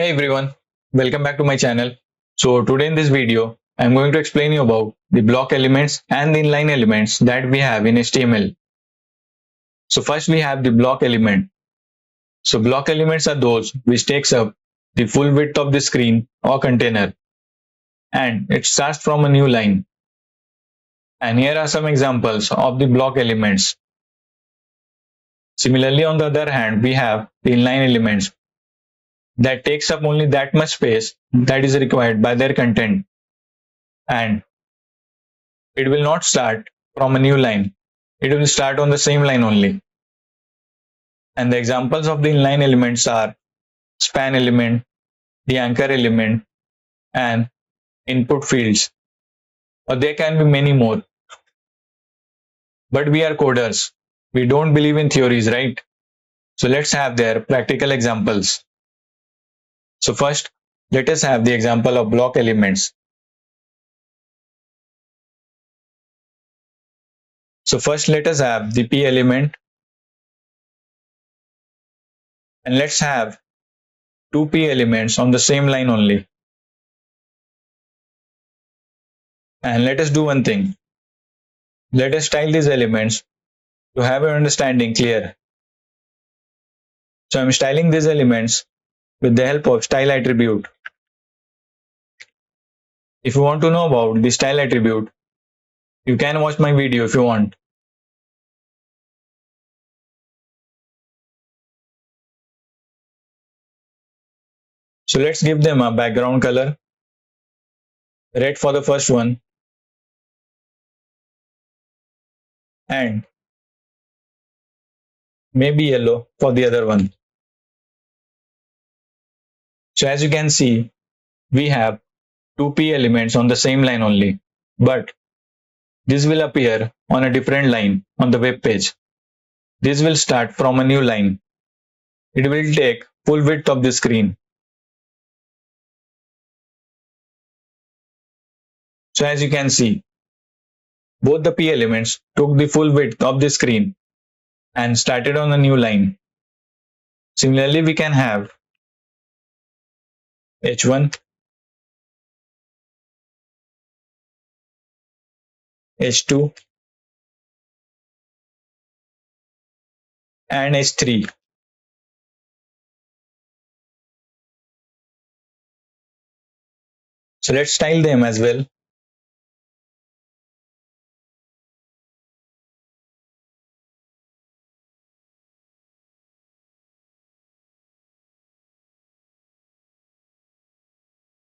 Hey everyone, welcome back to my channel. So today in this video, I'm going to explain you about the block elements and the inline elements that we have in HTML. So first we have the block element. So block elements are those which takes up the full width of the screen or container, and it starts from a new line. And here are some examples of the block elements. Similarly, on the other hand, we have the inline elements that takes up only that much space that is required by their content, and it will not start from a new line. It will start on the same line only. And the examples of the inline elements are span element, the anchor element, and input fields. Or there can be many more. But we are coders. We don't believe in theories, right? So let's have their practical examples. So first, let us have the example of block elements. So first let us have the P element, and let's have two P elements on the same line only. And let us do one thing. Let us style these elements to have your understanding clear. So I'm styling these elements with the help of style attribute. If you want to know about the style attribute, you can watch my video if you want. So let's give them a background color, red for the first one, and maybe yellow for the other one. So as you can see, we have two P elements on the same line only, but this will appear on a different line on the web page. This will start from a new line. It will take full width of the screen. So as you can see, both the P elements took the full width of the screen and started on a new line. Similarly, we can have H1, H2, and H3. So let's style them as well.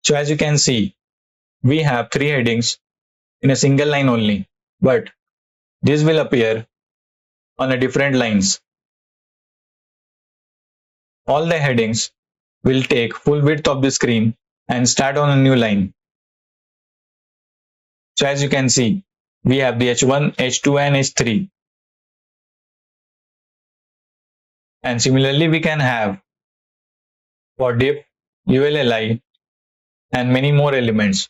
So as you can see, we have three headings in a single line only, but this will appear on a different lines. All the headings will take full width of the screen and start on a new line. So as you can see, we have the H1, H2, and H3. And similarly, we can have for div, ULLI, and many more elements.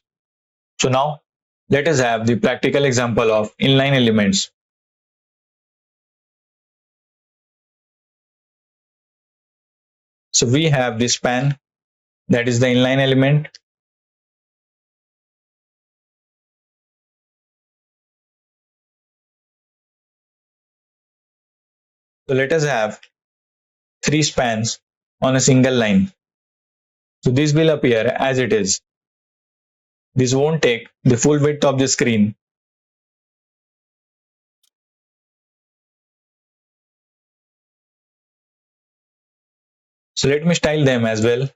So now let us have the practical example of inline elements. So we have the span, that is the inline element. So let us have three spans on a single line. So this will appear as it is. This won't take the full width of the screen. So let me style them as well.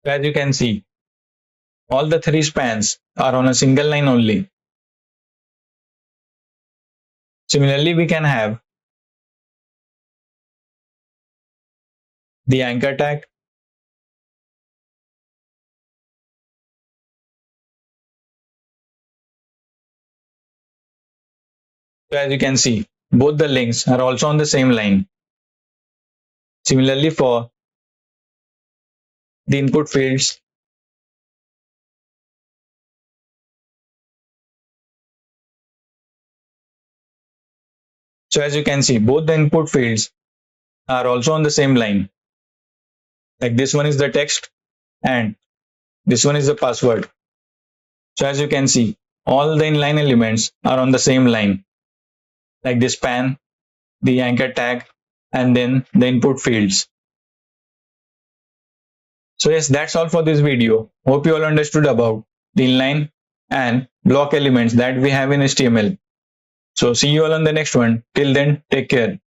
As you can see, all the three spans are on a single line only. Similarly, we can have the anchor tag, so as you can see, both the links are also on the same line. Similarly, for the input fields, so as you can see, both the input fields are also on the same line. Like this one is the text and this one is the password. So as you can see, all the inline elements are on the same line, like the span, the anchor tag, and then the input fields. So yes, that's all for this video. Hope you all understood about the inline and block elements that we have in HTML. So see you all on the next one. Till then, take care.